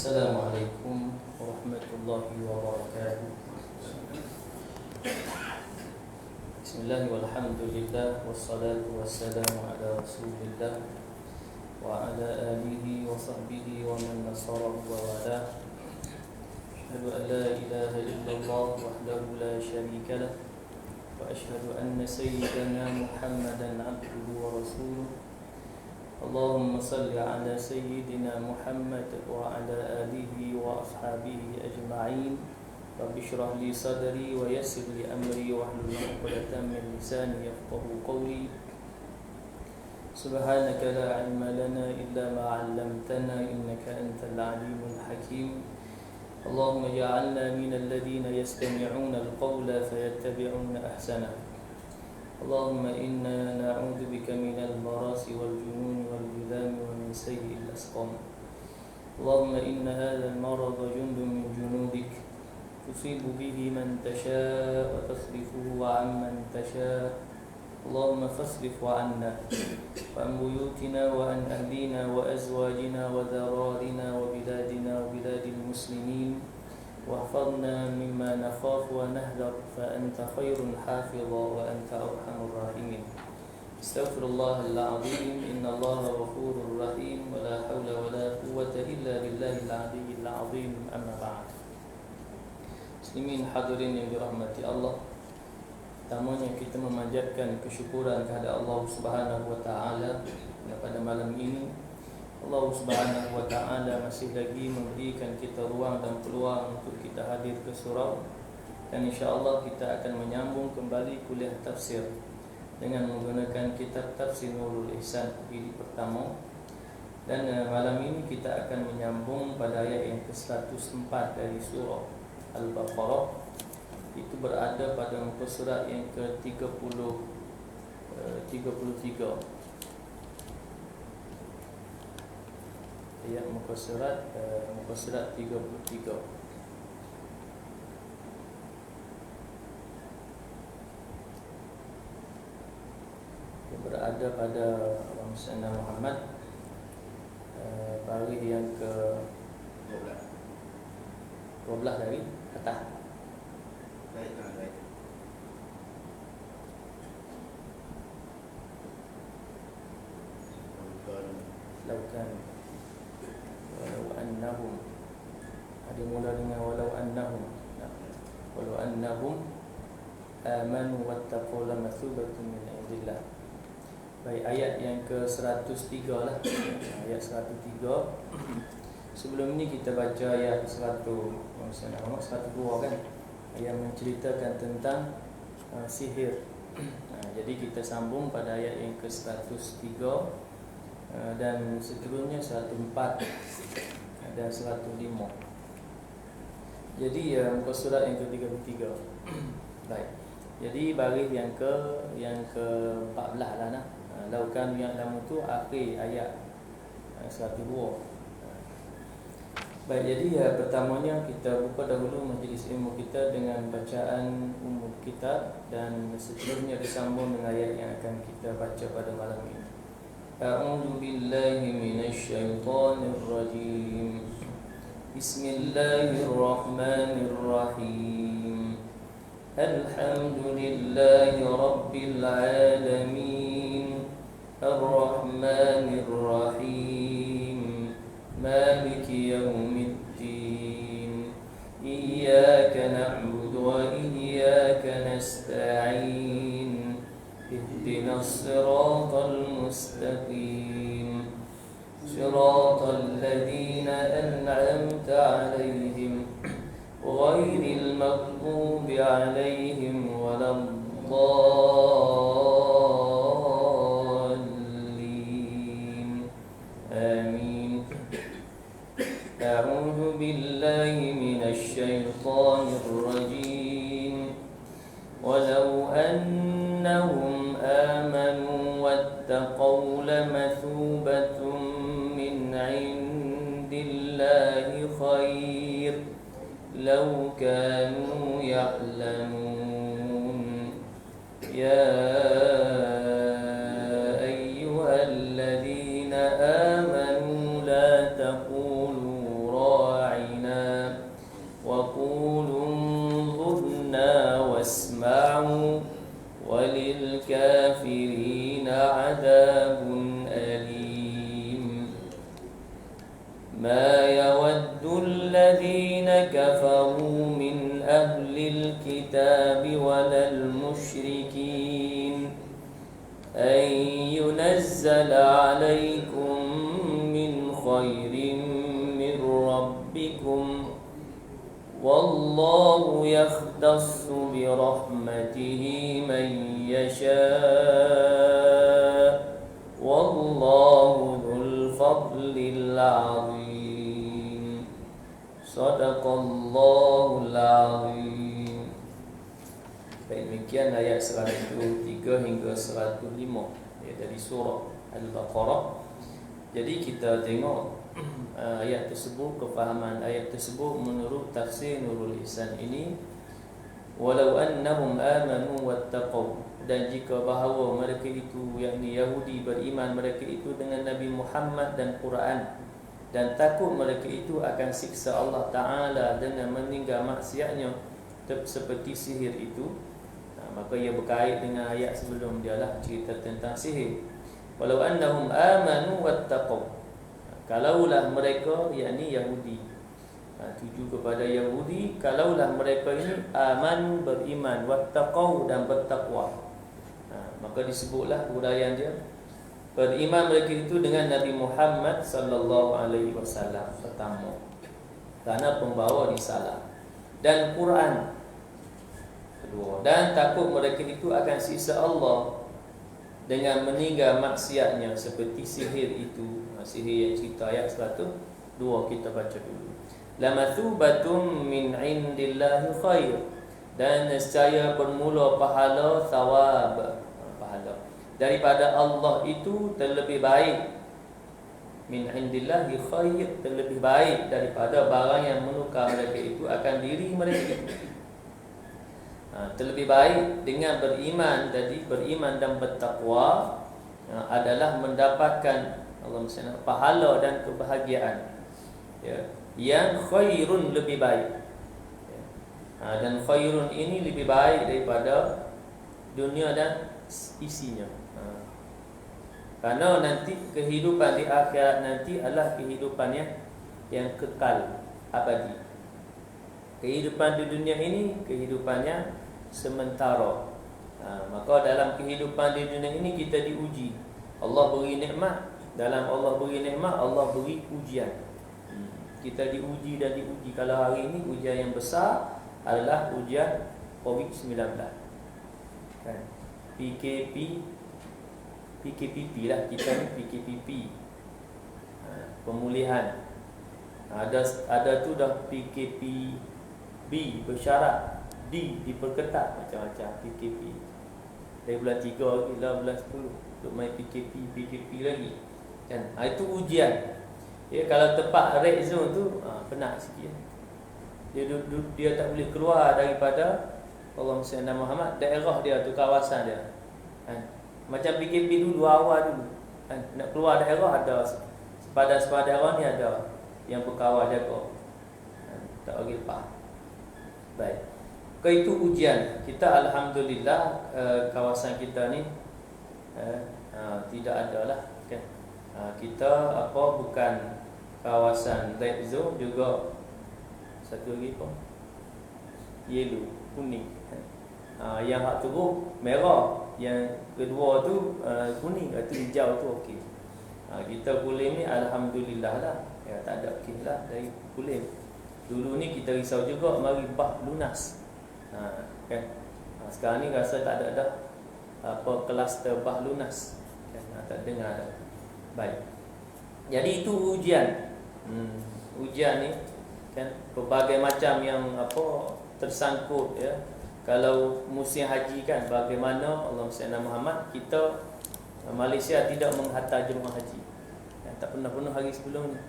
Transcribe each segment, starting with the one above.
Assalamualaikum warahmatullahi wabarakatuh. Bismillah walhamdulillah wassalatu wassalamu ala rasulillah wa ala alihi wa sahbihi wa man nasarahu wa wala. Asyhadu an la ilaha illallah wahdahu la syarika lah wa asyhadu anna sayyidana Muhammadan abduhu wa rasuluh. Allahumma salli ala sayyidina Muhammad wa ala alihi wa ashabihi ajma'in. Rabbi shrah li sadri wa yassir li amri wa hlul 'uqdatam min lisani yafqahu qawli. Subhanaka la 'ilma lana illa ma 'allamtana innaka antal 'alimul hakim. Allahumma ij'alna minal ladhina yastami'una al-qawla fayattabi'una ahsanah. اللهم إنا نعوذ بك من البراس والجنون والجذام ومن سيء الأسقام. اللهم إن هذا المرض جند من جنودك تصيب به من تشاء وتصرفه عن من تشاء. اللهم فاصرف عنا وعن بيوتنا وعن أهلنا وأزواجنا وذرارنا وبلادنا وبلاد المسلمين واحفظنا مما نخاف ونهذر فأنت خير حافظا وأنت أرحم الراحمين. استغفر الله العظيم إن الله غفور رحيم ولا حول ولا قوة إلا بالله العلي العظيم. أما بعد. Muslimin hadirin yang dirahmati Allah, pertamanya kita memanjatkan kesyukuran kepada Allah Subhanahu wa taala pada malam ini. Allah Subhanahu wa taala masih lagi memberikan kita ruang dan peluang untuk kita hadir ke surau, dan insya-Allah kita akan menyambung kembali kuliah tafsir dengan menggunakan kitab Tafsir Nurul Ihsan jilid pertama. Dan malam ini kita akan menyambung pada ayat yang ke-104 dari surah Al-Baqarah. Itu berada pada muka surat yang ke-33. Ayat muka surat 33. Yang berada pada Rasulullah Muhammad baris yang ke-12 dari atas. Baik. Laukan walau annahum, ada mula dengan walau annahum. Walau annahum amanu wattaqu lamathubatun min indillah. Baik, ayat yang ke-103 lah. Ayat 103. Sebelum ini kita baca ayat 102 kan, yang menceritakan tentang sihir. Jadi kita sambung pada ayat yang ke-103 dan seterusnya 104 dan 105. Jadi muka surat yang ke-33. Baik. Jadi baris yang ke-14 lah nah. Laukan yang lama tu akhir ayat 102. Baik, jadi pertamanya kita buka dahulu majlis ilmu kita dengan bacaan umum kitab, dan seterusnya disambung dengan ayat yang akan kita baca pada malam ini. A'udzu billahi minasy syaithanir rajim. Bismillahirrahmanirrahim. Alhamdulillahi rabbil alamin. Ar-Rahmanir Rahim. Maliki yaumiddin. Iyyaka na'budu wa iyyaka nasta'in. اهدنا الصراط المستقيم صراط الذين أنعمت عليهم غير المغضوب عليهم ولا الضالين آمين. أعوذ بالله من الشيطان الرجيم. ولو أنهم آمنوا واتقوا لمثوبة من عند الله خير لو كانوا يعلمون. يا أيها الذين آمنوا لا تقولوا ما يود الذين كفروا من أهل الكتاب ولا المشركين أن ينزل عليكم من خير من ربكم والله يختص برحمته من يشاء والله ذو الفضل العظيم صدق الله العظيم. Baik, demikian ayat 103 hingga 105 dari surah Al-Baqarah. Jadi kita tengok ayat tersebut, kefahaman ayat tersebut menurut tafsir Nurul Ihsan ini, walau annahum amanu wattaqau, dan jika bahawa mereka itu, yakni Yahudi, beriman mereka itu dengan Nabi Muhammad dan Quran, dan takut mereka itu akan siksa Allah Ta'ala dengan meninggal maksiatnya seperti sihir itu, maka ia berkait dengan ayat sebelum dia lah, cerita tentang sihir. Walau annahum amanu wattaqau, kalaulah mereka, yakni Yahudi, tuju kepada Yahudi, kalaulah mereka ini aman, beriman, wattaqau, dan bertakwa, maka disebutlah huraian dia, beriman mereka itu dengan Nabi Muhammad sallallahu alaihi wasallam pertama, kerana pembawa risalah, dan Quran kedua, dan takut mereka itu akan siksa Allah dengan meninggal maksiatnya seperti sihir itu. Sihir yang cerita ayat 102 kita baca dulu. Lamathubatun min indillahi khair, dan nescaya bermula pahala, thawab, pahala daripada Allah itu terlebih baik. Min indillahi khair, terlebih baik daripada barang yang menukar mereka itu akan diri mereka itu. Terlebih baik dengan beriman, jadi beriman dan bertakwa adalah mendapatkan Allah SWT pahala dan kebahagiaan, ya, yang khairun, lebih baik, ya. Dan khairun ini lebih baik daripada dunia dan isinya, karena nanti kehidupan di akhirat nanti adalah kehidupan yang kekal, abadi. Kehidupan di dunia ini kehidupannya sementara. Maka dalam kehidupan di dunia ini kita diuji. Allah beri nikmat, dalam Allah beri nikmat, Allah beri ujian. Kita diuji dan diuji. Kalau hari ini ujian yang besar adalah ujian COVID-19, kan? PKPP lah, kita ni PKPP, pemulihan. Ada tu dah PKPB bersyarat, D diperketat, macam-macam PKP. Dari bulan 3 lagi lah, bulan 10 untuk main PKP lagi, kan? Itu ujian. Ya, kalau tempat red zone tu penat sikit. Dia tak boleh keluar daripada Allah SWT Muhammad, daerah dia tu, kawasan dia, kan? Macam PKP dulu awal dulu, kan? Nak keluar daerah ada sepadan daerah ni ada yang berkawal jaga, kan? Tak bagi lepas. Baik, itu ujian kita. Alhamdulillah, kawasan kita ni tidak ada lah, kan? Kita bukan kawasan red zone, juga satu lagi yellow, kuning, kan? Yang hak teruk merah, yang kedua tu kuning, itu hijau tu okey. Kita kulim ni alhamdulillah lah, ya, tak ada kes lah dari kulim. Dulu ni kita risau juga, mari bah lunas, kan? Sekarang ni rasa tak ada dah kluster bah lunas, kan? Tak dengar dah. Baik, jadi itu ujian. Ujian ni, kan, berbagai macam yang tersangkut, ya. Kalau musim haji, kan, bagaimana Allah SWT Muhammad, kita Malaysia tidak menghantar jemaah haji, kan? Tak pernah hari sebelum ni,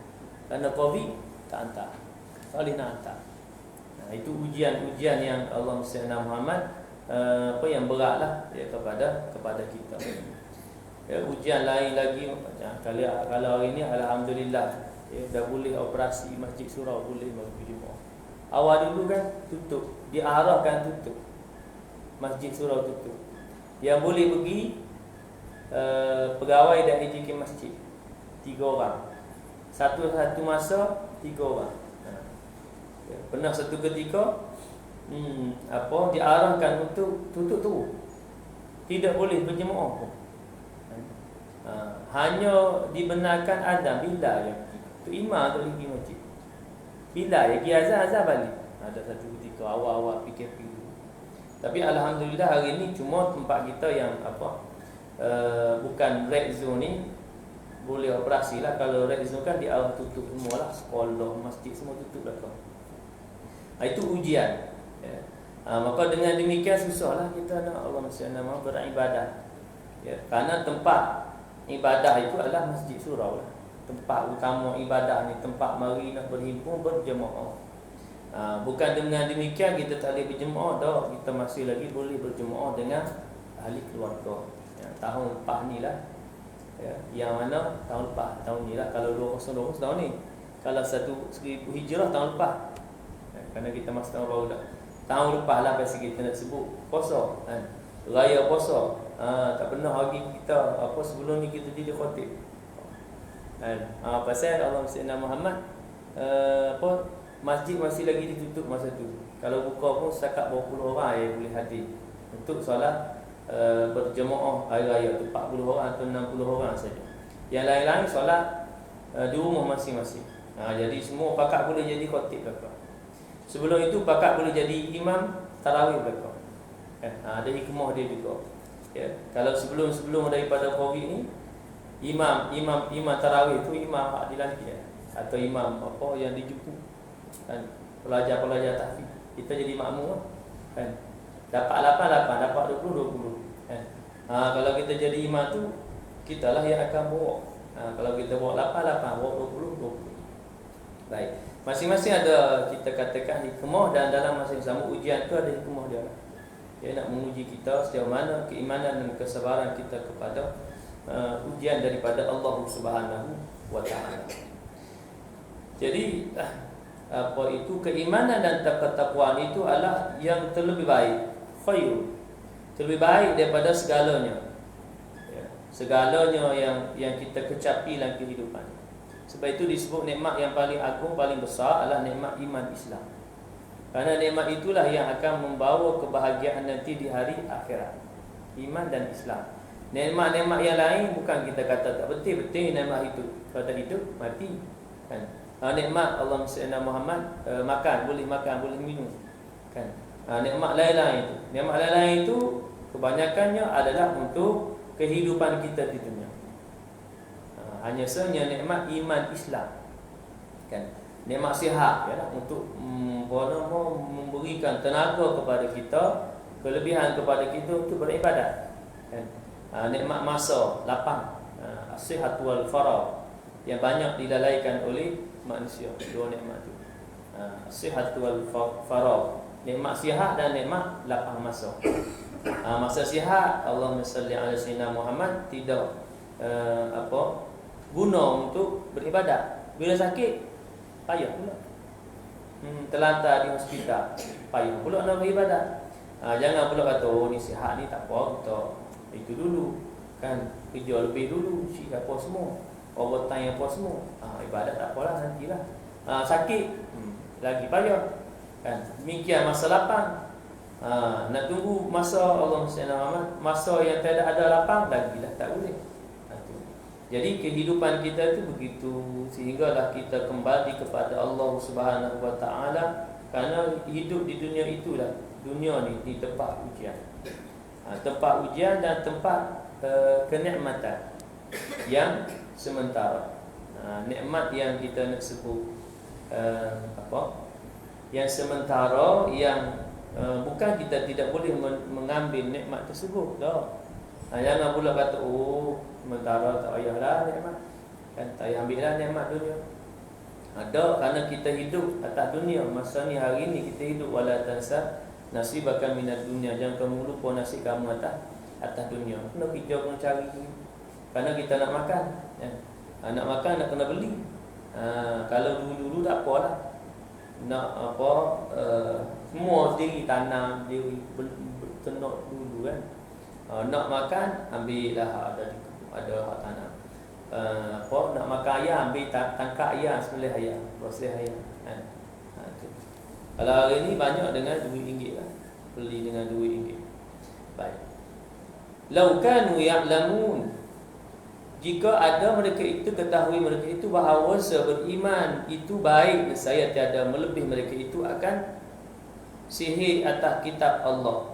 kerana COVID tak hantar, tak boleh nak hantar. Itu ujian-ujian yang Allah SWT Muhammad yang berat lah, ya, kepada kita. Ya, ujian lain lagi, kalau hari ni alhamdulillah, ya, dah boleh operasi masjid surau, boleh bagi jemaah. Awal dulu kan tutup, diarahkan tutup, masjid surau tutup. Yang boleh pergi pegawai dan AJK masjid 3 orang, Satu masa 3 orang. Ya, pernah satu ketika diarahkan untuk tutup tu. Tidak boleh berjemaah pun. Hanya dibenarkan azan bila ya. Tu imam tu pergi masjid. Bila ya pergi azan balik. Ada satu ketika awal-awal PKP. Tapi alhamdulillah hari ni cuma tempat kita yang bukan red zone ni boleh operasi lah. Kalau red zone kan dia tutup semua lah. Sekolah, masjid semua tutup dah kan. Itu ujian ya. Maka dengan demikian susahlah kita nak Allah SWT beribadah ya. Kerana tempat ibadah itu adalah masjid surau lah. Tempat utama ibadah ni, tempat mari nak berhimpun berjemaah. Bukan dengan demikian kita tak boleh berjemaah dah. Kita masih lagi boleh berjemaah dengan ahli keluarga ya. Tahun lepas ni lah ya. Yang mana tahun lepas, tahun ni lah. Kalau 2020 tahun ni, kalau 1000 hijrah tahun lepas ya. Kerana kita masih tahun baru dah. Tahun lepas lah pasti kita nak sebut puasa kan? Raya puasa. Tak pernah lagi kita sebelum ni kita jadi khatib kan? Pasal Allah SWT Muhammad masjid masih lagi ditutup masa tu. Kalau buka pun setakat berapa puluh orang yang boleh hadir untuk solat berjemaah hari raya tu, 40 orang atau 60 orang saja. Yang lain-lain solat di rumah masing-masing. Jadi semua pakat boleh jadi khatib belakang. Sebelum itu pakat boleh jadi imam tarawih belakang. Ada hikmah dia juga. Ya, kalau sebelum daripada Covid ni, imam tarawih tu imam hak dilantik ya. Atau imam yang dijemput kan, pelajar tahfiz. Kita jadi makmum kan. Dapat 8 dapat 20 kan. Kalau kita jadi imam tu, kitalah yang akan bawa. Kalau kita bawa 8 bawa 20. Baik. Masing-masing ada kita katakan hikmah, dan dalam masa yang sama ujian tu ada hikmah dia. Dia nak menguji kita sejauh mana keimanan dan kesabaran kita kepada ujian daripada Allah Subhanahu wa taala. Jadi keimanan dan ketakwaan itu adalah yang terlebih baik, khair, terlebih baik daripada segalanya. Ya, segalanya yang kita kecapi dalam kehidupan. Sebab itu disebut nikmat yang paling agung, paling besar adalah nikmat iman Islam. Kerana nikmat itulah yang akan membawa kebahagiaan nanti di hari akhirat. Iman dan Islam. Nikmat-nikmat yang lain bukan kita kata tak betul nikmat itu. Pada hidup mati kan. Nikmat Allah SWT Muhammad makan, boleh minum kan. Nikmat lain-lain itu. Nikmat lain-lain itu kebanyakannya adalah untuk kehidupan kita di dunia. Hanya sahaja nikmat iman Islam kan. Nikmat sihat ya, untuk memberikan tenaga kepada kita, kelebihan kepada kita untuk beribadat kan. Nikmat masa, lapang, sihat wal faragh yang banyak dilalaikan oleh manusia. Dua nikmat itu, sihat wal faragh, nikmat sihat dan nikmat lapang masa. Masa sihat, Allahumma salli ala sayyidina Muhammad, tidak guna untuk beribadat. Bila sakit payah pula. Terlantar di hospital, payah pula nak beribadat. Jangan pula kata ni sihat ni tak apa, kita itu dulu kan, kerja lebih dulu, sihat apa semua, overtime apa semua. Ibadat tak apalah, nantilah. Sakit lagi payah kan. Demikian masa lapang. Nak tunggu masa Allah SWT, masa yang tidak ada lapang lagilah tak boleh. Jadi kehidupan kita itu begitu, sehinggalah kita kembali kepada Allah Subhanahu wa taala, kerana hidup di dunia itulah, dunia ni di tempat ujian. Tempat ujian dan tempat kenikmatan yang sementara. Nikmat yang kita nak sebut yang sementara, yang bukan kita tidak boleh mengambil nikmat tersebut dah. Jangan pula kata sementara tak payahlah nikmat kan, tak payah ambillah nikmat dunia. Ada, kerana kita hidup atas dunia. Masa ni hari ni kita hidup, wala tansa nasibaka minad dunya, jangan kamu lupa nasib kamu atas dunia. Kena kerja, kena cari, kerana kita nak makan kan? Nak makan nak kena beli. Kalau dulu tak apalah, nak semua sendiri tanam, sendiri ternak dulu kan. Nak makan, ambillah ada hak tanam. nak makan ayam, ambil tangkap ayam, sembelih ayam, proses ayam. Tu. Kalau hari ni banyak dengan RM2 lah. Beli dengan RM2. Baik. Lau kanu ya'lamun, jika ada mereka itu, ketahui mereka itu bahawa beriman itu baik, nescaya tiada melebih mereka itu akan sihir atas kitab Allah.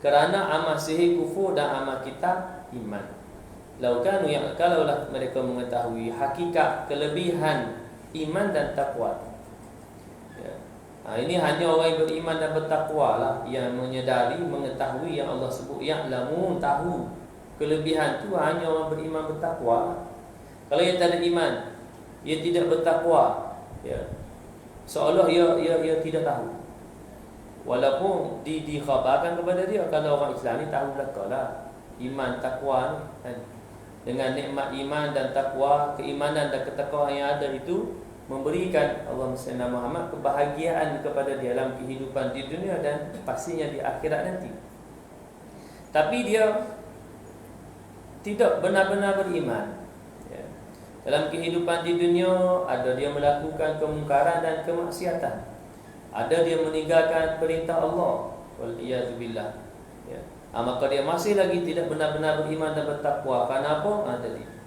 Kerana amal sihir kufur dan amal kitab iman. Lau kanu kalaulah mereka mengetahui hakikat kelebihan iman dan takwa. Ini hanya orang yang beriman dan bertakwa lah yang menyedari, mengetahui yang Allah sebut ya'lamun, tahu kelebihan tu hanya orang beriman bertakwa. Kalau yang tak ada iman, ia tidak bertakwa, seolah ia tidak tahu. Walaupun dikhabarkan kepada dia, kalau orang Islam ni tahu belakalah iman takwa ni kan. Dengan nikmat iman dan takwa, keimanan dan ketakwaan yang ada itu memberikan Allahumma salli ala Muhammad kebahagiaan kepada dia dalam kehidupan di dunia dan pastinya di akhirat nanti. Tapi dia tidak benar-benar beriman. Dalam kehidupan di dunia, ada dia melakukan kemungkaran dan kemaksiatan, ada dia meninggalkan perintah Allah, wal-iyazubillah. Maka dia masih lagi tidak benar-benar beriman dan bertakwa. Kenapa? Tadi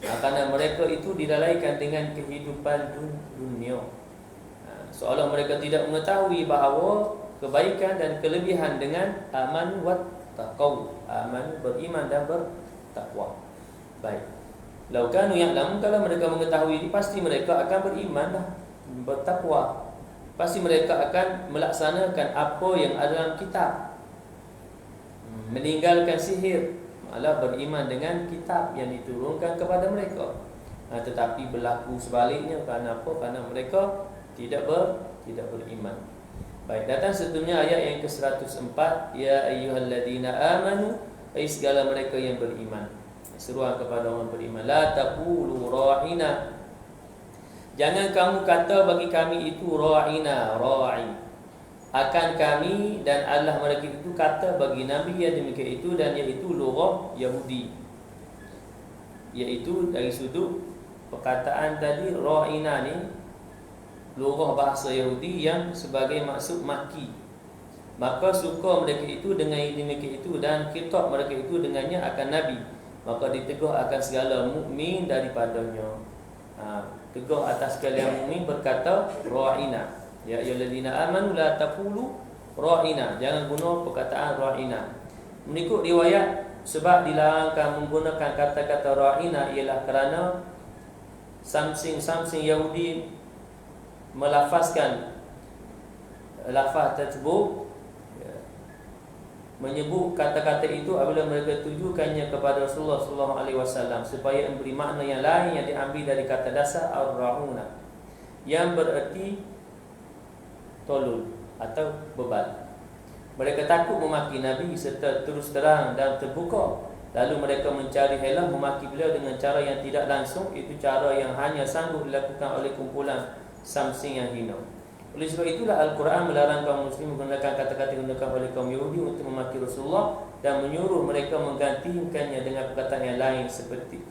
kerana mereka itu dilalaikan dengan kehidupan dunia. Seolah mereka tidak mengetahui bahawa kebaikan dan kelebihan dengan aman wa taqaw, aman beriman dan bertakwa. Baik. Lau kanu ya'lamun, kalau mereka mengetahui ini, pasti mereka akan beriman dan bertakwa. Pasti mereka akan melaksanakan apa yang ada dalam kitab, meninggalkan sihir, malah beriman dengan kitab yang diturunkan kepada mereka. Tetapi berlaku sebaliknya. Kerana apa? Kerana mereka tidak beriman. Baik, datang seterusnya ayat yang ke-104, ya ayyuhalladzina amanu, ai segala mereka yang beriman. Seruan kepada orang beriman, la taqulu ra'ina, jangan kamu kata bagi kami itu ra'ina, ra'i, akan kami, dan Allah mereka itu kata bagi Nabi yang demikian itu, dan iaitu lughah Yahudi, iaitu dari sudut perkataan tadi ra'ina ni lughah bahasa Yahudi yang sebagai maksud maki. Maka suka mereka itu dengan demikian itu, dan kitab mereka itu dengannya akan Nabi, maka ditegur akan segala mukmin daripadanya. Tegur atas sekalian mukmin berkata ra'ina. Ya ayyuhallazina amanu la taqulu ra'ina, jangan guna perkataan ra'ina. Mengikut riwayat, sebab dilarangkan menggunakan kata-kata ra'ina ialah kerana samsing Yahudi melafazkan lafaz tersebut, menyebut kata-kata itu apabila mereka tujukannya kepada Rasulullah SAW, supaya memberi makna yang lain yang diambil dari kata dasar ar-ra'una, yang bererti tolol atau bebal. Mereka takut memaki Nabi serta terus terang dan terbuka, lalu mereka mencari helah memaki beliau dengan cara yang tidak langsung, itu cara yang hanya sanggup dilakukan oleh kumpulan samsing yang hina. Oleh sebab itulah Al-Quran melarang kaum muslim menggunakan kata-kata yang digunakan oleh kaum Yahudi untuk memaki Rasulullah, dan menyuruh mereka menggantikannya dengan perkataan yang lain seperti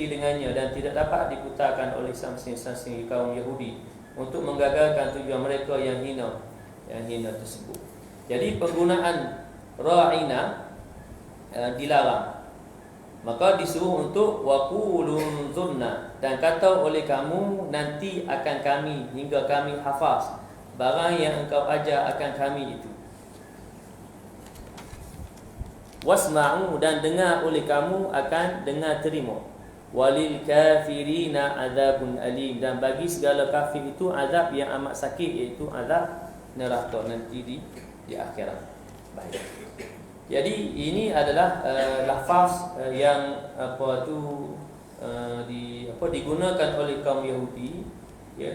dengannya, dan tidak dapat diputarkan oleh samsing kaum Yahudi untuk menggagalkan tujuan mereka yang hina tersebut. Jadi penggunaan ra'ina dilarang. Maka disuruh untuk waqulun zunna, dan kata oleh kamu nanti akan kami, hingga kami hafaz barang yang engkau ajar akan kami itu. Wasma'u, dan dengar oleh kamu akan dengar terima. Walil kafirina azabun alim, dan bagi segala kafir itu azab yang amat sakit, iaitu azab neraka nanti di akhirat. Baik. Jadi ini adalah lafaz yang digunakan oleh kaum Yahudi,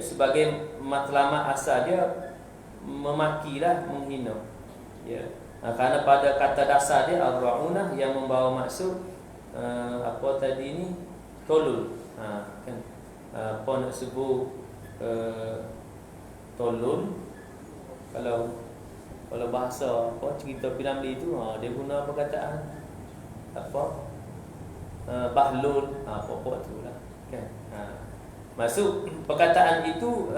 sebagai matlamat asal dia memakilah, menghina. Kerana pada kata dasar dia ar-ra'unah yang membawa maksud tadi ni tolol. Kan nak sebut tolol, kalau bahasa cerita Piramli itu, dia guna perkataan bahlul, pokok tu lah kan. Masuk perkataan itu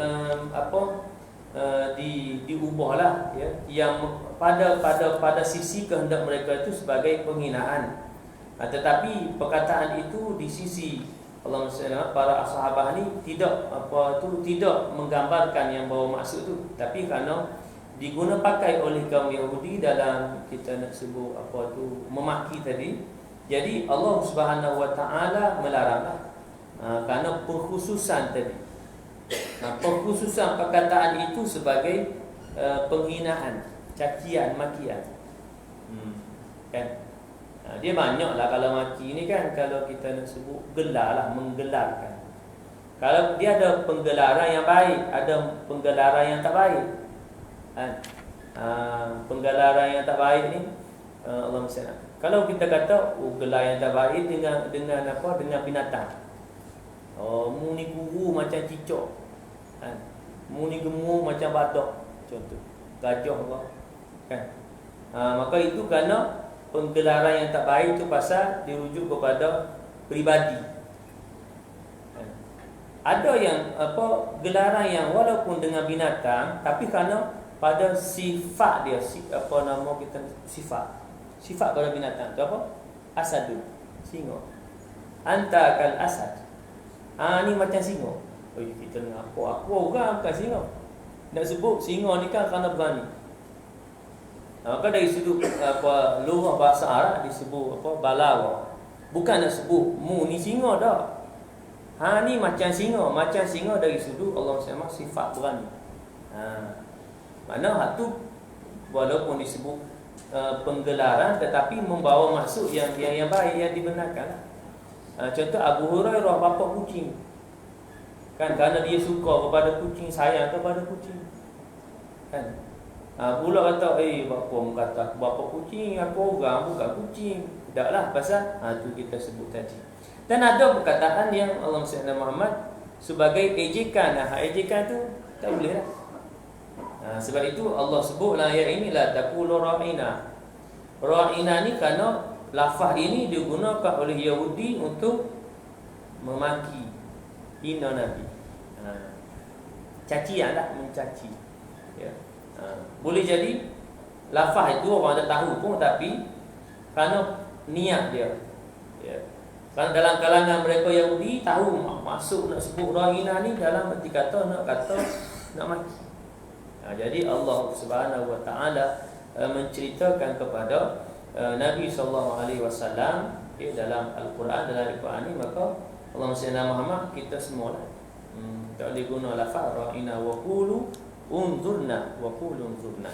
diubahlah ya, yang pada sisi kehendak mereka itu sebagai penghinaan. Tetapi perkataan itu di sisi Allah SWT, para sahabat ni tidak tidak menggambarkan yang bawa maksud tu, tapi kerana diguna pakai oleh kaum Yahudi dalam kita nak sebut memaki tadi. Jadi Allah Subhanahu Wa Taala melaranglah kerana pengkhususan tadi. Pengkhususan perkataan itu sebagai penghinaan, cacian, makian. Kan? Dia banyaklah kalau maki ni kan, kalau kita nak sebut gelarlah, menggelarkan. Kalau dia ada penggelaran yang baik, ada penggelaran yang tak baik. Penggelaran yang tak baik ni Allah SWT. Kalau kita kata gelar yang tak baik dengan binatang. Mu ni guru macam cicak. Mu ni gemuk macam badak, contoh. Gajah apa? Kan? Maka itu kerana penggelaran yang tak baik itu pasal dirujuk kepada pribadi. Ada yang gelaran yang walaupun dengan binatang, tapi kerana pada sifat dia, sifat pada binatang tu apa? Asadun, singa. Anta kal asad. Ni macam singa. Kita nak apa orang bukan singa. Nak sebut singa ni kan kerana berani. Maka dari sudut lughah bahasa Arab disebut balaghah. Bukan nak sebut mu ni singa dah. Ni macam singa dari sudut Allah SWT sifat berani. Mana hak tu walaupun disebut penggelaran, tetapi membawa maksud yang baik, yang dibenarkan. Contoh Abu Hurairah bapa kucing. Kan kerana dia suka kepada kucing, sayang kepada kucing. Kan? Pula kata, bapa kucing, aku orang bukan kucing. Taklah pasal tu kita sebut tadi. Dan ada perkataan yang Allah SWT Muhammad sebagai ejekan. Ejekan tu tak boleh lah. Sebab itu Allah sebutlah ayat ini la taqulu ra'ina. Ra'ina ni kerana lafaz ini digunakan oleh Yahudi untuk memaki, hina Nabi. Cacian lah, mencaci. Ya. Boleh jadi lafaz itu orang tak tahu pun, tapi kerana niat dia. Ya. Kerana dalam kalangan mereka Yahudi tahu masuk nak sebut ra'ina ni dalam arti kata nak maki. Jadi Allah Subhanahu Wa Taala menceritakan kepada Nabi sallallahu alaihi wasallam dalam Al-Quran, ni, maka Allah SWT Muhammad kita semualah tak boleh guna lafaz ra'ina wa qulu unzurna wa qulu unzurna.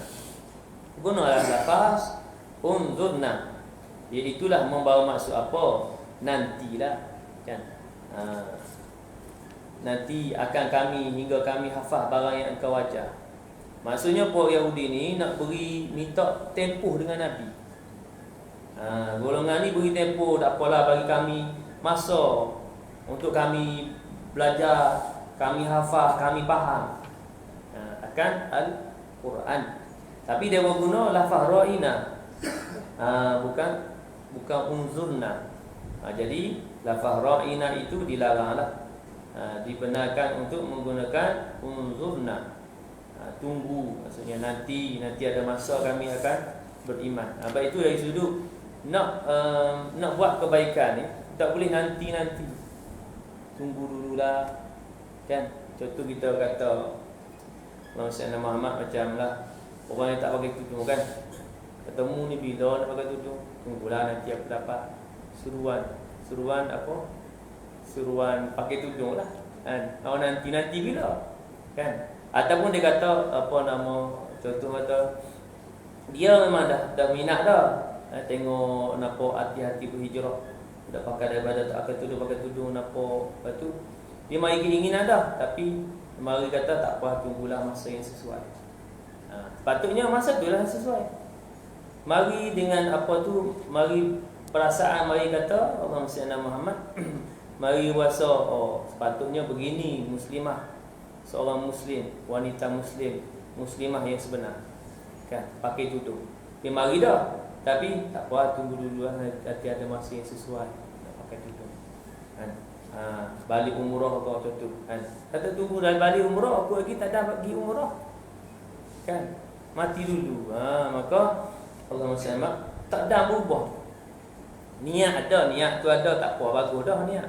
Gunalah lafaz unzurna. Itulah membawa maksud apa? Nantilah, kan? Nanti akan kami hingga kami hafal barang yang engkau ajar. Maksudnya orang Yahudi ni nak minta tempoh dengan Nabi. Golongan ni beri tempoh, tak apalah bagi kami masa untuk kami belajar, kami hafal, kami faham akan Al-Quran. Tapi dia guna lafaz ra'ina, bukan unzurna. Jadi lafaz ra'ina itu dilaranglah. Dibenarkan untuk menggunakan unzurna. Tunggu, maksudnya nanti ada masa kami akan beriman. Baik itu dari sudut nak buat kebaikan ni tak boleh nanti. Tunggu dululah, kan? Contoh kita kata Nabi Muhammad macam lah orang yang tak pakai tudung kan, ketemu ni bila nak pakai tudung, tunggulah nanti aku dapat seruan apa? Seruan pakai tudung lah, kan? Nanti bila, kan? Ataupun dia kata contoh kata dia memang dah minat dah tengok nampak hati-hati berhijrah, dah pakai daripada tak pakai tudung nampak. Lepas tu dia mari keinginan dah, tapi mari kata tak apa, tunggulah masa yang sesuai. Patutnya masa tu lah sesuai. Mari dengan mari perasaan, mari kata Allah Muhammad mari rasa sepatutnya begini muslimah, seorang muslim, wanita muslimah yang sebenar, kan, pakai tudung. Mari dah, tapi tak apa, tunggu dulu lah, nanti ada masa yang sesuai. pakai tudung. Kan? Balik umrah kau tutup. Kan? Kata tunggu dah balik umrah, aku lagi tak dapat pergi umrah. Kan? Mati dulu. Maka Allah SWT tak ada berubah. Niat ada, niat tu ada, tak apa, bagus dah niat.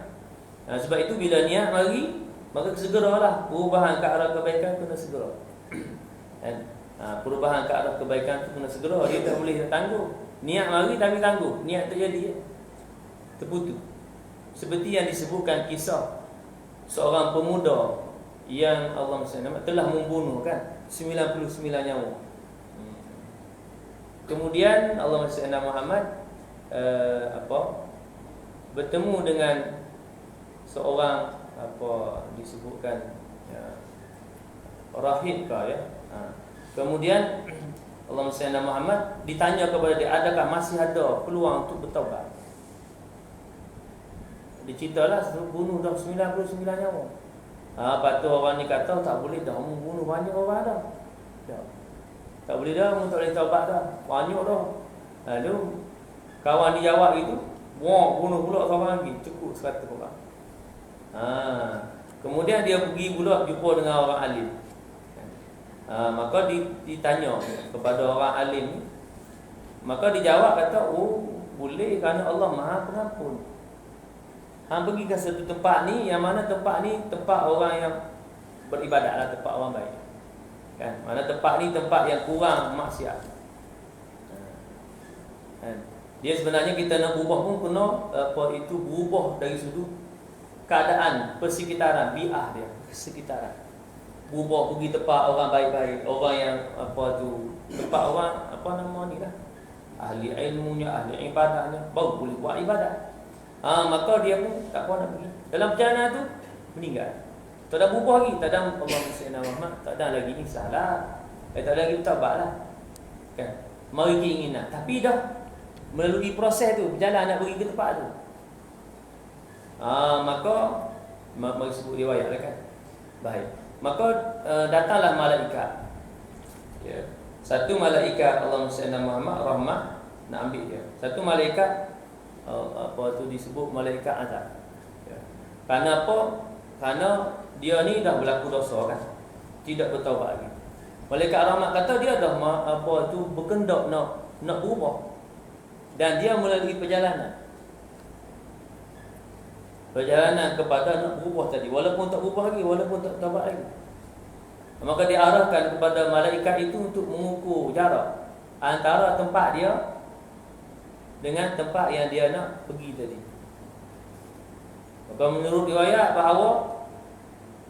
Sebab itu bila niat mari, maka segeralah perubahan ke arah kebaikan kena segera. Kan? Perubahan ke arah kebaikan tu kena segera. Dia tak boleh tangguh. Niat mari tapi tangguh. Niat terjadi terputus. Seperti yang disebutkan kisah seorang pemuda yang Allah SWT telah membunuh kan 99 nyawa. Kemudian Allah SWT Muhammad bertemu dengan seorang disebutkan rahib ya. Kemudian Allah SWT Muhammad ditanya kepada dia, adakah masih ada peluang untuk bertaubat? Diceritalah bunuh dah 99 nyawa. Lepas tu orang ni kata tak boleh dah, bunuh banyak orang dah. Tak boleh dah, tak boleh taubat dah. Banyak dah. Lalu kawan dia jawab itu, bunuh pula seorang lagi, cukup 100 orang. Kemudian dia pergi pula jumpa dengan orang alim. Maka ditanya kepada orang alim ni, maka dijawab kata, boleh kerana Allah Maha Pengampun. Pergi ke satu tempat ni, yang mana tempat ni tempat orang yang beribadatlah, tempat orang baik. Kan? Mana tempat ni tempat yang kurang maksiat. Dia sebenarnya kita nak berubah pun kena berubah dari sudut keadaan persekitaran, bi'ah dia, sekitaran. Berubah pergi tempat orang baik-baik, orang yang tempat orang ni lah, ahli ilmunya, ahli ibadahnya, baru boleh buat ibadat. Maka dia pun tak apa nak pergi. Dalam perjalanan tu meninggal. Tak ada berubah lagi. Tak ada Allah SWT Muhammad, tak ada lagi ni salah. Tak ada lagi taubatlah. Kan? Mari keinginan. Tapi dah melalui proses tu, berjalan nak pergi ke tempat tu. Maka mari sebut riwayat lah kan. Baik. Maka datanglah malaikat. Ya. Satu malaikat Allah SWT Muhammad rahmat nak ambil dia. Satu malaikat disebut malaikat azab. Ya. Kerana apa? Kerana dia ni dah berlaku dosa kan. Tidak bertaubat lagi. Malaikat rahmat kata dia dah berkendak nak berubah. Dan dia melalui perjalanan kepada nak berubah tadi, walaupun tak berubah lagi, walaupun tak taubat lagi. Maka diarahkan kepada malaikat itu untuk mengukur jarak antara tempat dia dengan tempat yang dia nak pergi tadi. Maka menurut riwayat bahawa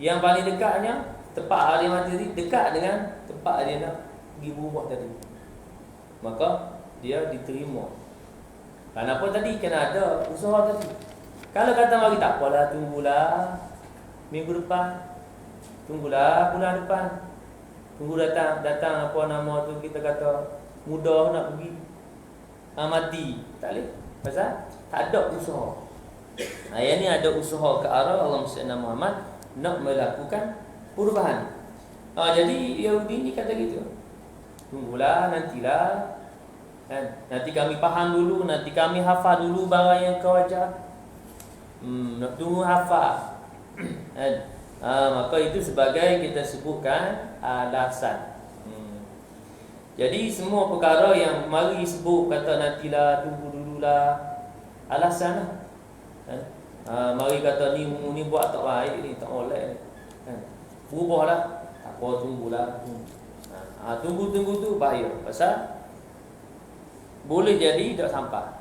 yang paling dekatnya tempat dia mati tadi dekat dengan tempat dia nak pergi berubah tadi. Maka dia diterima. Kenapa tadi? Kena ada usaha tadi. Kalau kata mari tak apalah, tunggulah minggu depan, tunggulah bulan depan, tunggu datang tu kita kata mudah nak pergi, mati. Tak boleh. Pasal tak ada usaha. Yang ni ada usaha ke arah Allah SWT Muhammad nak melakukan perubahan. Jadi Yahudi ni kata gitu, tunggulah, nantilah, kan? Nanti kami faham dulu, nanti kami hafal dulu barang yang kau ajar. Nak tunggu hafal. Maka itu sebagai kita sebutkan alasan. Jadi semua perkara yang mari sebut kata nantilah, tunggu dululah, alasan lah. Mari kata ni buat tak baik ni, tak boleh kan. Berubahlah, tak apa, tunggulah. Tunggu tu bahaya. Pasal boleh jadi tak sampai.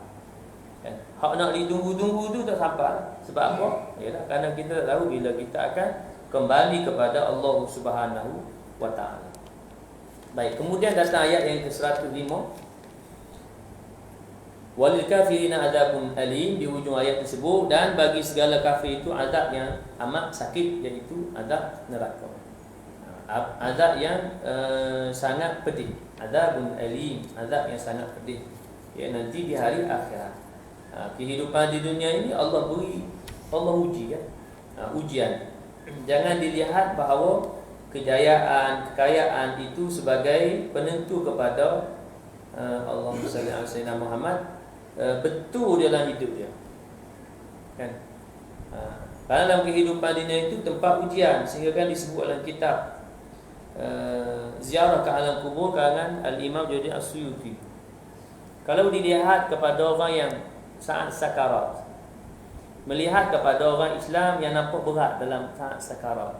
Kan? Hak nak ditunggu-tunggu tu tak sampai. Sebab apa? Yalah, kerana kita tak tahu bila kita akan kembali kepada Allah Subhanahu wa taala. Baik, kemudian datang ayat yang ke-105. Walil kafirina adzabun alim, di hujung ayat tersebut, dan bagi segala kafir itu azab yang amat sakit, iaitu azab neraka. Azab yang sangat pedih. Adzabun alim, azab yang sangat pedih. Ya, nanti di hari akhirat. Kehidupan di dunia ini Allah beri, Allah uji kan. Ujian. Jangan dilihat bahawa kejayaan, kekayaan itu sebagai penentu kepada Allahumma salli ala sayyidina Muhammad betul dalam hidup dia. kan. Karena dalam kehidupan dunia itu tempat ujian, sehingga kan disebut dalam kitab Ziarah ke alam kubur karangan Al-Imam Jalalain As-Suyuti. Kalau dilihat kepada orang yang saat sakarat, melihat kepada orang Islam yang nampak berat dalam saat sakarat,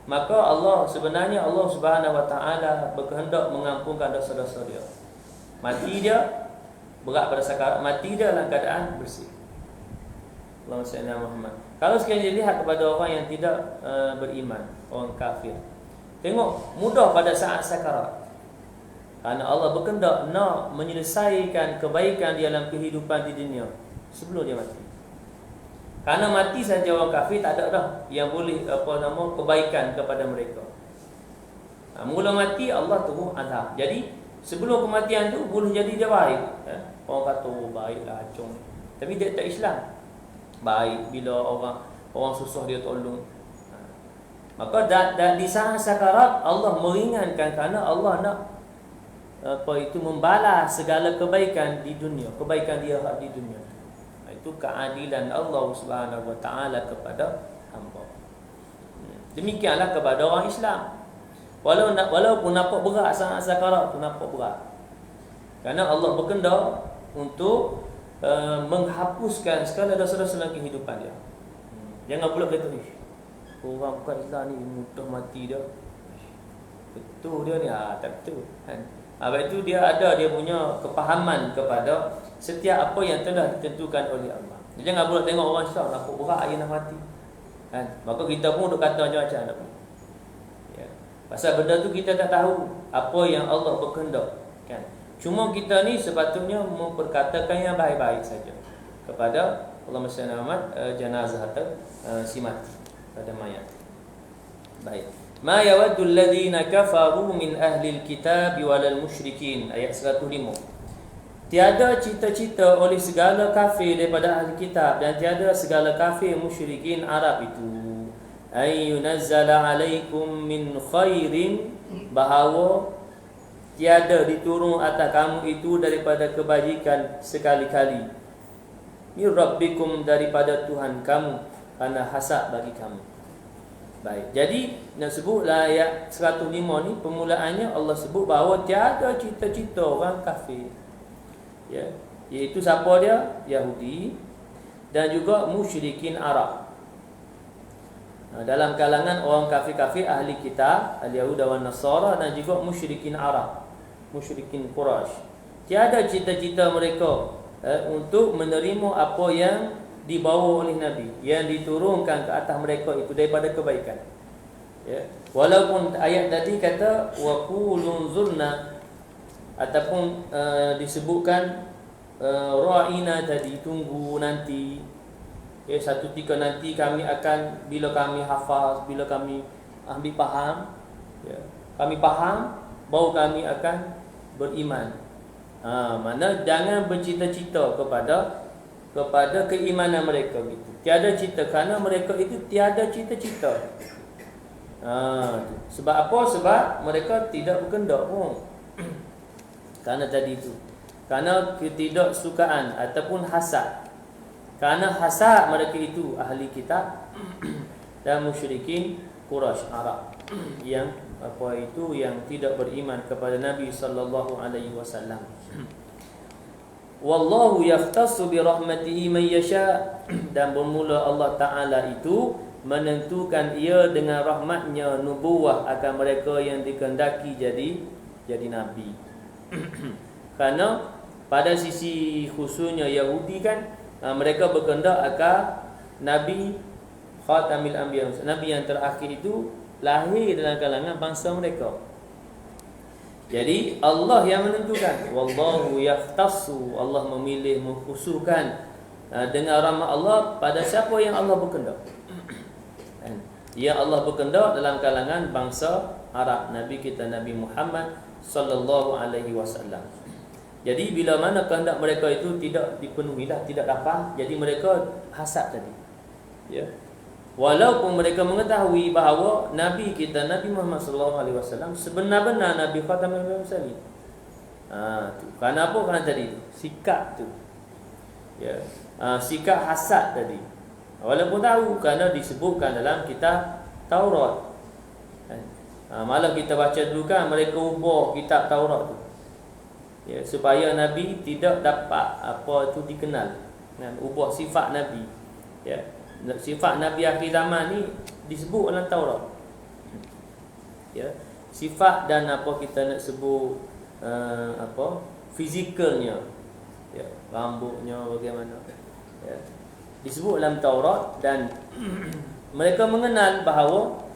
maka Allah Subhanahu Wa Taala berkehendak mengampunkan dosa-dosa dia. Mati dia berat pada sakarat, mati dia dalam keadaan bersih. Allahumma salli ala Muhammad. Kalau sekali dilihat kepada orang yang tidak beriman, orang kafir, tengok mudah pada saat sakarat. Kerana Allah berkehendak nak menyelesaikan kebaikan di dalam kehidupan di dunia sebelum dia mati. Kerana mati saja orang kafir tak ada dah yang boleh kebaikan kepada mereka. Mula mati Allah turun azab. Jadi sebelum kematian tu boleh jadi dia baik. Orang kata baiklah acung. Tapi dia tak Islam. Baik bila orang susah dia tolong. Maka di saat sakarat Allah meringankan kerana Allah nak membalas segala kebaikan di dunia, kebaikan dia di dunia. Itu keadilan Allah Subhanahu Wa Taala kepada hamba. Demikianlah kepada orang Islam. Walaupun nampak berat saat sakarat tu, nampak berat. Kerana Allah berkehendak untuk menghapuskan segala dosa-dosa dalam kehidupan dia. Jangan pula kata orang bukan Islam ni mudah mati dia. Betul dia ni, tak betul kan. Sebab itu dia punya kepahaman kepada setiap apa yang telah ditentukan oleh Allah. Jangan pula tengok orang Islam nampak berat dia nak mati kan. Maka kita pun duk kata macam-macam tak boleh. Ya. Pasal benda tu kita tak tahu apa yang Allah berkehendak kan. Cuma kita ni sepatutnya memperkatakan yang baik-baik saja kepada Allahumma salli ala Muhammad, jenazah atau si mati, pada mayat. Baik. Ma yawaddu alladhina kafaru min ahli alkitab walal musyrikin, ayat 105. Tiada cita-cita oleh segala kafir daripada ahli kitab dan tiada segala kafir musyrikin Arab itu ay yunazzala alaikum min khairin, bahawa tiada diturun atas kamu itu daripada kebajikan sekali-kali, min rabbikum, daripada Tuhan kamu, kerana hasad bagi kamu. Baik, jadi nak sebutlah ayat 105 ni, permulaannya Allah sebut bahawa tiada cita-cita orang kafir, ya, iaitu siapa dia? Yahudi dan juga musyrikin Arab. Dalam kalangan orang kafir-kafir ahli kitab, al-Yahud dan Nasara, dan juga musyrikin Arab, musyrikin Quraisy, tiada cita-cita mereka untuk menerima apa yang dibawa oleh Nabi, yang diturunkan ke atas mereka itu daripada kebaikan. Ya. Walaupun ayat tadi kata wa qulun zurna, ataupun disebutkan ra'ina tadi, tunggu nanti. Ya, satu ketika nanti kami akan, bila kami hafaz, bila kami ambil faham, ya, kami faham, baru kami akan beriman. Mana jangan bercita-cita kepada keimanan mereka gitu. Tiada cita, kerana mereka itu tiada cita-cita. Sebab apa? Sebab mereka tidak berkehendak pun. Kerana tadi itu, kerana ketidaksukaan ataupun hasad. Kerana hasad mereka itu ahli kitab dan musyrikin Quraisy Arab yang yang tidak beriman kepada Nabi sallallahu alaihi wasallam. Wallahu yahtassu bi rahmatihi man yasha, dan bermula Allah Taala itu menentukan ia dengan rahmatnya nubuwah akan mereka yang dikehendaki jadi nabi. Kerana pada sisi khususnya Yahudi kan, mereka berkehendak akan Nabi Khatamil Anbiya, Nabi yang terakhir itu lahir dalam kalangan bangsa mereka. Jadi Allah yang menentukan. Wallahu yahtassu, Allah memilih, mengkhususkan dengan rahmat Allah pada siapa yang Allah berkehendak. Ya, Allah berkehendak dalam kalangan bangsa Arab, Nabi kita Nabi Muhammad sallallahu alaihi wasallam. Jadi bila mana kehendak mereka itu tidak dipenuhi, tidak dapat, jadi mereka hasad tadi. Ya. Walaupun mereka mengetahui bahawa Nabi kita Nabi Muhammad sallallahu alaihi wasallam sebenar-benar Nabi Khatamul Mursalin. Kerana apa? Kerana tadi tu sikap tu. Ya. sikap hasad tadi. Walaupun tahu kerana disebutkan dalam kitab Taurat. Malah kita baca dulu kan mereka ubah kitab Taurat tu. Ya, supaya Nabi tidak dapat apa tu dikenal. Ubah sifat Nabi. Ya, sifat Nabi akhir zaman ni disebut dalam Taurat. Ya, sifat dan apa kita nak sebut fizikalnya, ya, rambutnya bagaimana, ya, disebut dalam Taurat. Dan mereka mengenal bahawa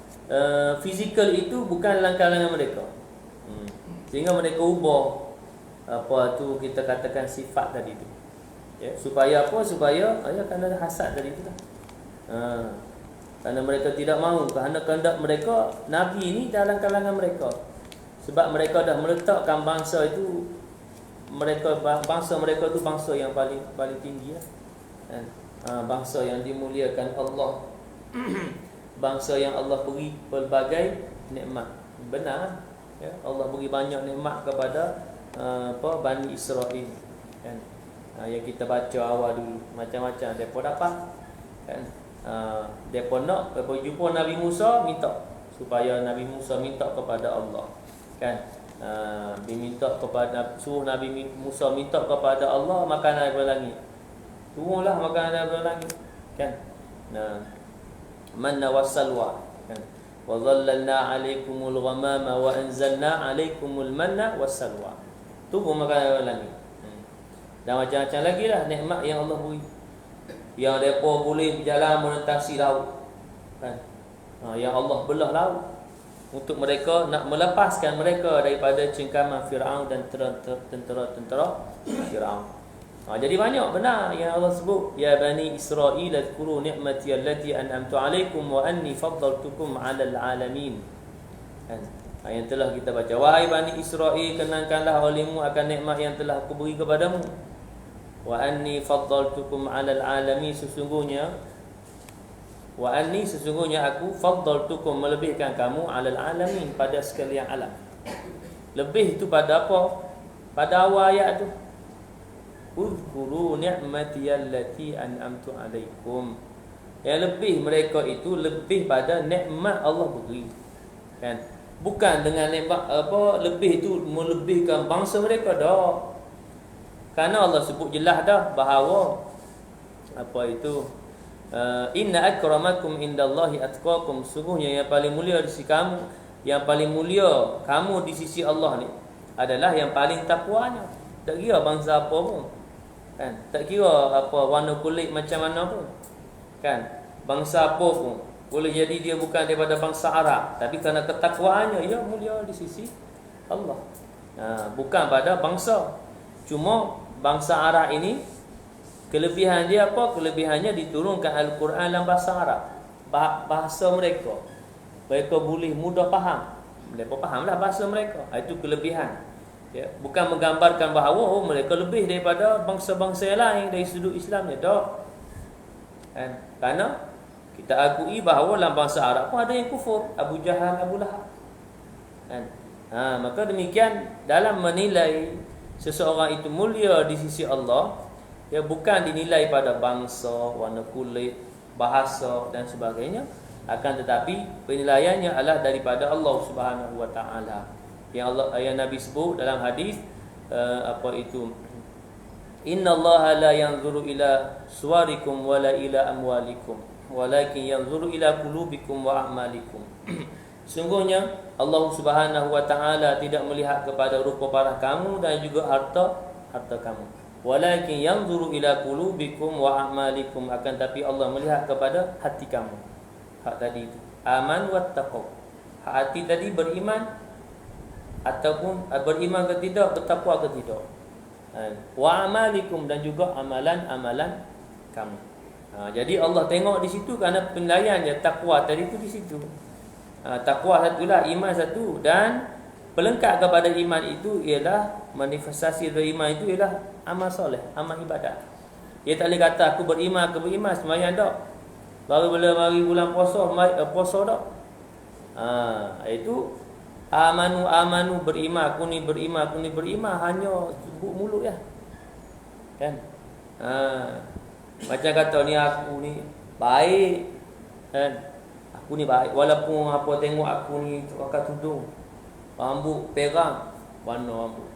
fizikal itu bukan dalam kalangan mereka, sehingga mereka ubah apa tu kita katakan sifat tadi tu, ya, supaya apa, supaya kerana hasad tadi tu lah. Kerana mereka tidak mahu, kerana kehendak mereka Nabi ni dalam kalangan mereka. Sebab mereka dah meletakkan bangsa itu, bangsa mereka tu bangsa yang paling tinggi lah. Bangsa yang dimuliakan Allah. Bangsa yang Allah beri pelbagai nikmat. Benar, ya, Allah beri banyak nikmat kepada Bani Israel, kan. Yang kita baca awal dulu, macam-macam depa dapat, kan. Depa nak jumpa Nabi Musa, minta supaya Nabi Musa minta kepada Allah, kan. Diminta kepada, suruh Nabi Musa minta kepada Allah makanan daripada langit. Turunlah makanan daripada langit, kan. Manna wassalwa, kan. Wa dhallalna 'alaikumul ghamama wa anzalna 'alaikumul manna wassalwa. Turun makanan daripada langit. Dan macam-macam lagi lah nikmat yang Allah beri. Yang mereka boleh berjalan menentasi laut, kan. Yang Allah belah laut untuk mereka nak melepaskan mereka daripada cengkaman Firaun dan tentera-tentera Firaun. Jadi banyak benar yang Allah sebut, ya bani Israil adhkuru ni'mati allati an'amtu 'alaikum wa anni faddaltukum 'alal 'alamin. Kan? Yang telah kita baca, wahai bani Israil, kenangkanlah olehmu akan nikmat yang telah aku beri kepadamu. Wa anni faddaltukum 'alal 'alamin, sesungguhnya aku faddaltukum, melebihkan kamu 'alal 'alamin, pada sekalian alam. Lebih itu pada apa? Pada awal ayat tu, uzkuru ni'mati allati an'amtu 'alaikum. Yang lebih mereka itu lebih pada nikmat Allah beri, kan. Bukan dengan nikmat lebih itu melebihkan bangsa mereka dah. Kerana Allah sebut jelas dah bahawa inna akramakum indallahi atqakum, sungguhnya yang paling mulia di sisi kamu, yang paling mulia kamu di sisi Allah ni adalah yang paling takwanya. Tak kira bangsa apa pun, kan. Tak kira warna kulit macam mana pun, kan. Bangsa apa pun, boleh jadi dia bukan daripada bangsa Arab, tapi kerana ketakwaannya ia mulia di sisi Allah. Bukan pada bangsa. Cuma bangsa Arab ini kelebihan dia apa? Kelebihannya diturunkan Al-Quran dalam bahasa Arab, bahasa mereka. Mereka boleh mudah faham. Mereka fahamlah bahasa mereka. Itu kelebihan. Ya, bukan menggambarkan bahawa mereka lebih daripada bangsa-bangsa yang lain dari sudut Islamnya. Tak. Kan? Kerana kita akui bahawa dalam bangsa Arab pun ada yang kufur, Abu Jahal, Abu Lahab. Kan? Maka demikian dalam menilai seseorang itu mulia di sisi Allah, ya, bukan dinilai pada bangsa, warna kulit, bahasa dan sebagainya, akan tetapi penilaiannya adalah daripada Allah Subhanahu wa taala. Yang Nabi sebut dalam hadis innallaha la yanzuru ila suwarikum wala ila amwalikum walakin yanzuru ila qulubikum wa a'malikum. Sungguhnya Allah Subhanahu wa taala tidak melihat kepada rupa parah kamu dan juga harta kamu. Walakin yanzuru ila qulubikum wa a'malikum, akan tapi Allah melihat kepada hati kamu. Hak tadi itu aman wattaqau. Hak hati tadi beriman ataupun beriman ke tidak, bertakwa ke tidak. Wa amalikum, dan juga amalan-amalan kamu. Jadi Allah tengok di situ kerana penilaiannya takwa tadi itu di situ. Takwa satulah, iman satu, dan pelengkap kepada iman itu ialah manifestasi dari iman itu ialah amal soleh, amal ibadat. Dia tak boleh kata aku beriman sembahyang tak. Baru bila mari bulan puasa tak. Itu amanu beriman, aku ni beriman hanya sebut mulut ya. Kan? Macam kata ni aku ni baik kan. Aku ni baik walaupun apa tengok aku ni pakai tudung, rambut perang, warna rambut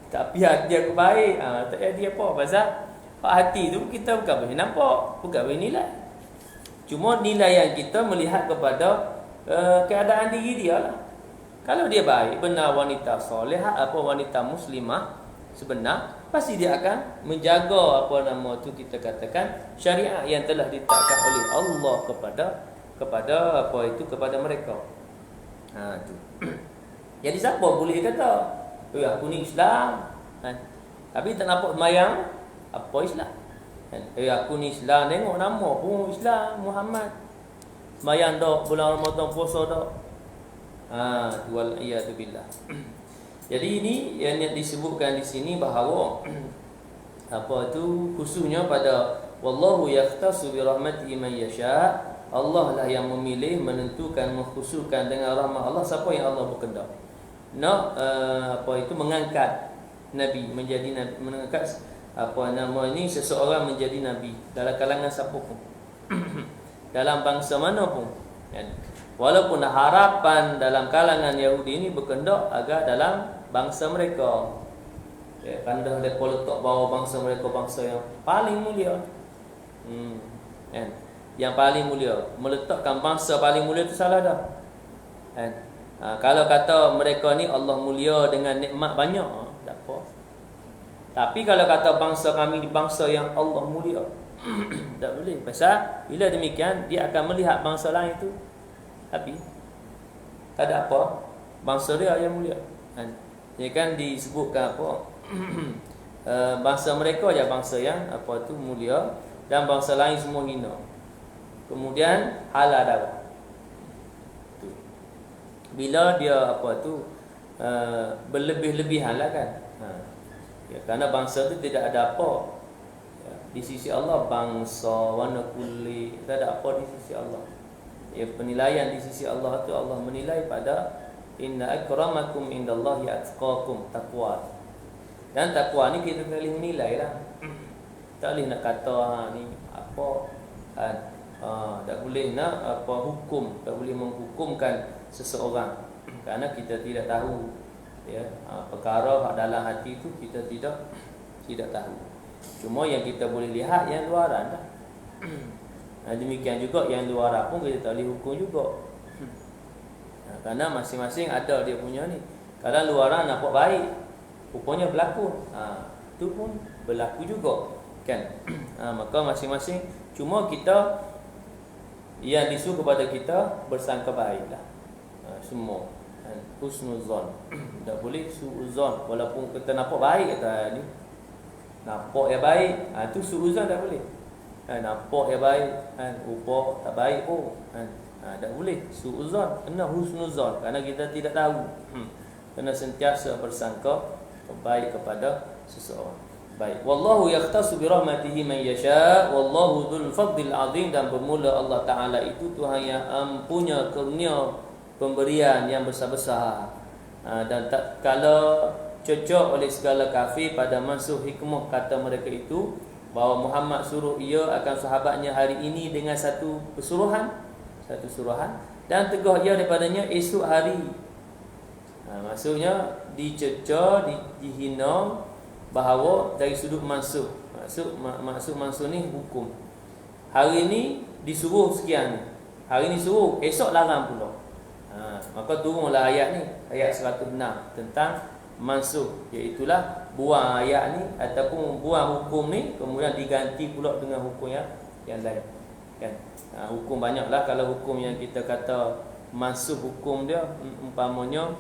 tapi hati aku baik. Tak jadi apa pasal hati tu kita bukan boleh nampak, bukan boleh nilai. Cuma nilai yang kita melihat kepada keadaan diri dia lah. Kalau dia baik, benar wanita solehah, apa wanita muslimah sebenar, pasti dia akan menjaga apa nama tu kita katakan syariat yang telah ditetapkan oleh Allah kepada apa itu kepada mereka. Tu. Jadi siapa boleh kata, aku ni Islam kan? Tapi tak nampak semayang, apa Islam kan? Aku ni Islam, tengok nama pun Islam Muhammad, semayang dak, bulan Ramadan puasa dak. Wal-iyadu billah. Jadi ini yang disebutkan di sini bahawa apa tu khususnya pada wallahu yahtassu bi rahmatihi man yasha. Allah lah yang memilih, menentukan, mengkhususkan dengan rahmat Allah siapa yang Allah berkehendak. Apa itu mengangkat nabi menjadi nabi, mengangkat apa nama ini seseorang menjadi nabi dalam kalangan siapa pun. Dalam bangsa mana pun kan. Walaupun harapan dalam kalangan Yahudi ini berkehendak agar dalam bangsa mereka. Kandah mereka letak bawa bangsa mereka bangsa yang paling mulia. Kan? Yang paling mulia. Meletakkan bangsa paling mulia itu salah dah. Kan? Kalau kata mereka ni Allah mulia dengan nikmat banyak, tak apa. Tapi kalau kata bangsa kami ni bangsa yang Allah mulia, tak boleh. Pasal bila demikian dia akan melihat bangsa lain itu tapi tak ada apa, bangsa dia yang mulia kan. Dia kan disebutkan apa bangsa mereka je bangsa yang apa tu mulia dan bangsa lain semua hina. Kemudian halal darah tu. Bila dia apa tu berlebih-lebihan lah kan. Kerana bangsa tu tidak ada apa di sisi Allah, bangsa warna kulit tak ada apa di sisi Allah. Penilaian di sisi Allah tu Allah menilai pada inna akramakum indallahi atqakum, takwa. Dan takwa ni kita boleh menilai lah. Tak boleh nak kata ni apa kan. Tak boleh nak apa hukum, tak boleh menghukumkan seseorang kerana kita tidak tahu ya perkara dalam hati itu kita tidak tahu. Cuma yang kita boleh lihat yang luaran dah. Demikian juga yang luar pun kita tak boleh hukum juga. Kerana masing-masing ada dia punya ni. Kalau luaran nampak baik, rupanya berlaku. Itu pun berlaku juga kan. Maka masing-masing, cuma kita yang disuruh kepada kita bersangka baiklah. Semua husnuzon. Tak boleh suuzon. Walaupun kita nampak baik kata ni, nampak yang baik, itu suuzon tak boleh. Nampak yang baik rupa tak baik pun tak boleh suuzon, kena husnuzon kerana kita tidak tahu. Kena sentiasa bersangka baik kepada seseorang. Baik, wallahu yahtassu bi rahmatihi man yasha wallahu dzul fadlil azim. Dan bermula Allah Taala itu Tuhan yang punya kurnia pemberian yang besar-besar. Dan tak kala cocok oleh segala kafir pada masuk hikmah kata mereka itu bahawa Muhammad suruh ia akan sahabatnya hari ini dengan satu suruhan dan tegah ia daripadanya esok hari. Maksudnya dicerca, dihina bahawa dari sudut maksud ni hukum. Hari ini disuruh sekian, hari ini suruh, esok larang pula. Maka turunlah ayat ni, ayat 106 tentang mansuh, iaitulah buang ayat ni ataupun buang hukum ni kemudian diganti pula dengan hukum yang lain kan. Hukum banyaklah. Kalau hukum yang kita kata mansuh, hukum dia umpamanya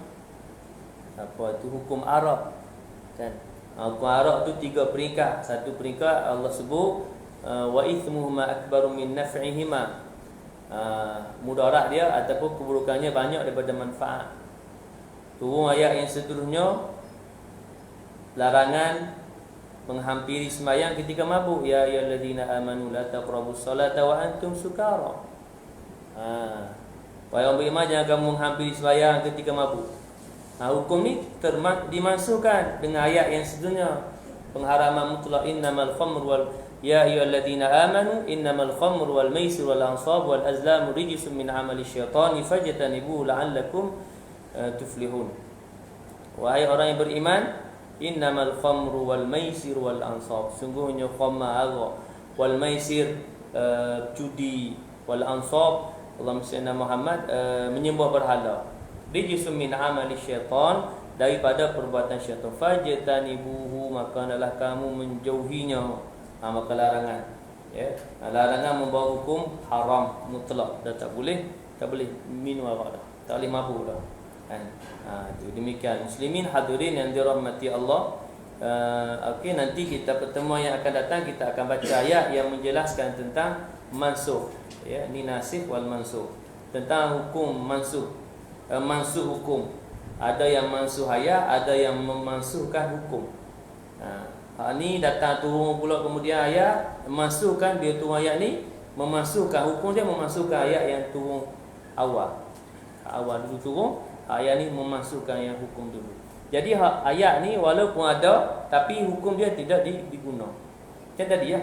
apa tu hukum Arab kan. Hukum Arab tu 3 peringkat. Satu peringkat Allah sebut wa ithmuhuma akbaru min naf'ihima. Mudarat dia ataupun keburukannya banyak daripada manfaat. Turun ayat yang seterusnya, larangan menghampiri sembahyang ketika mabuk. Ya ayyuhallazina amanu la taqrabus salata wa antum sukara. Wahai orang beriman, jangan kamu menghampiri sembahyang ketika mabuk. Hukum ni dimasukkan dengan ayat yang seterusnya, pengharaman mutlak innamal khamr wal ya ayyuhalladzina amanu innamal khamru wal maisir wal ansab wal azlamu rijsun min amali syaitani fajtanibuhu la'allakum tuflihun. Wahai orang yang beriman, innamal khamru wal maisir wal ansab, sungguhnya khamar wal maisir, judi, wal ansab, Allahumma salli Muhammad, menyembah berhala, rijsun min amali syaitan, daripada perbuatan syaitan. Fajtanibuhu, maka hendaklah kamu menjauhinya. Maka larangan, ya, larangan membawa hukum haram mutlak, dah tak boleh minum arak dah, tak boleh mabuk dah, kan. Itu demikian muslimin hadirin yang dirahmati Allah. Okey, nanti kita pertemuan yang akan datang kita akan baca ayat yang menjelaskan tentang mansukh, ya, ni nasikh wal mansukh, tentang hukum mansukh, mansukh hukum. Ada yang mansukh ayat, ada yang memansukhkan hukum. Ni datang turun pula kemudian ayat memansukhkan, dia turun ayat ni memansukhkan hukum dia, memansukhkan ayat yang turun awal. Awal dulu turun, ayat ni memansukhkan yang hukum dulu. Jadi ayat ni walaupun ada tapi hukum dia tidak diguna. Macam tadi ya.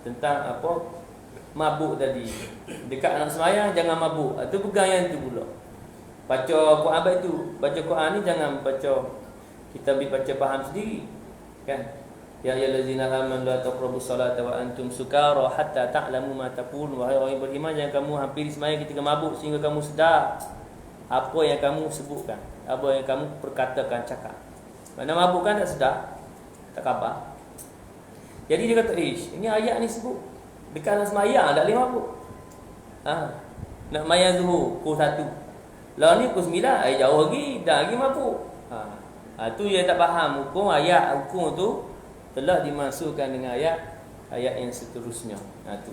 Tentang apa? Mabuk tadi. Dekat anak sembahyang jangan mabuk. Itu pegang yang tu pula. Baca Quran baik tu. Baca Quran ni jangan baca kita baca faham sendiri. Kan? Ya ayyuhallazina amanu la taqrabus salata wa antum sukara hatta ta'lamu ma taqulun. Wahai orang yang beriman, jangan kamu hampiri sembahyang ketika mabuk sehingga kamu sedar apa yang kamu sebutkan, apa yang kamu perkatakan, cakap. Mana mabuk kan tak sedar, tak khabar. Jadi dia kata, ini ayat ni sebut dekat nak sembahyang tak boleh mabuk. Nak sembahyang zuhur pukul 1. Lah ni pukul 9, jauh lagi, dah lagi mabuk. Tu dia tak faham hukum ayat, hukum tu telah dimasukkan dengan ayat yang seterusnya. Tu.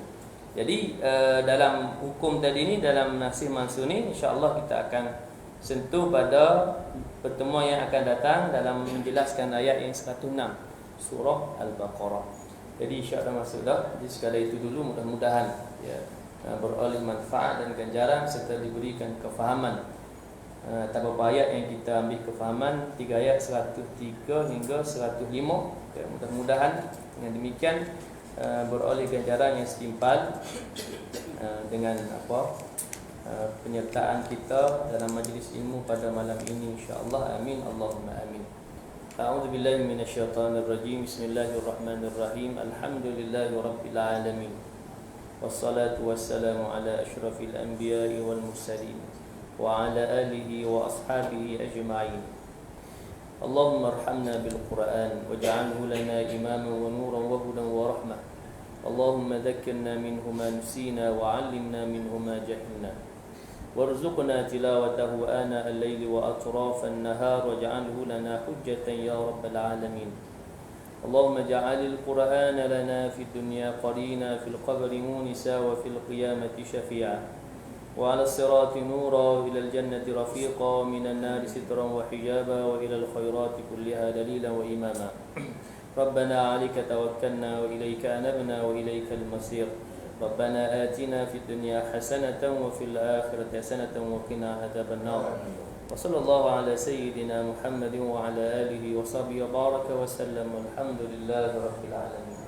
Jadi dalam hukum tadi ni, dalam nasikh mansukh ni, insya-Allah kita akan sentuh pada pertemuan yang akan datang dalam menjelaskan ayat yang 106 surah Al-Baqarah. Jadi insya-Allah masuk dah. Jadi sekadar itu dulu, mudah-mudahan ya beroleh manfaat dan ganjaran serta diberikan kefahaman. Tak berapa ayat yang kita ambil kefahaman, 3 ayat 103 hingga 105. Ya, mudah-mudahan dengan demikian beroleh ganjaran yang setimpal dengan penyertaan kita dalam majlis ilmu pada malam ini, insya-Allah. Amin, Allahumma amin. A'udzubillahi minasyaitonirrajim. Bismillahirrahmanirrahim. Alhamdulillahirabbil alamin. Wassalatu wassalamu ala asyrafil anbiya'i wal mursalin wa ala alihi wa ashabihi ajma'in. Allahumma arhamna bil Qur'an waj'alhu lana imaman wa nuran wa hudan wa rahmah. Allahumma dhakkirna minhu ma nusina wa 'allimna minhu ma jahilna. Warzuqna tilawatahu ana al-laili wa atrafan nahar waj'alhu lana hujjatan ya rabbal alamin. Allahumma ja'alil Qur'ana lana fid dunya qarina, fil qabri munisa wa fil qiyamati syafi'a. وعلى الصراط نورا وإلى الجنة رفيقا من النار سترا وحجابا وإلى الخيرات كلها دليلا وإماما. ربنا عليك توكلنا وإليك أنبنا وإليك المصير. ربنا آتنا في الدنيا حسنة وفي الآخرة حسنة وقنا عذاب النار. وصلى الله على سيدنا محمد وعلى آله وصحبه وبارك وسلم والحمد لله رب العالمين.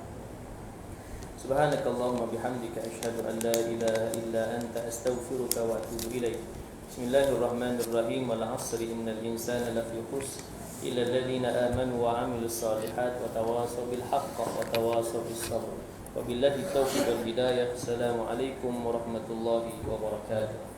Subhanakallahumma bihamdika asyhadu an la ilaha illa anta astaghfiruka wa atubu ilaik. Bismillahirrahmanirrahim. Wal 'asri innal insana lafi khusr illa alladhina amanu wa 'amilus solihat wa tawasaw bil haqq wa tawasaw bis sabr. Wabillahi taufiq wal hidayah. Assalamualaikum warahmatullahi wabarakatuh.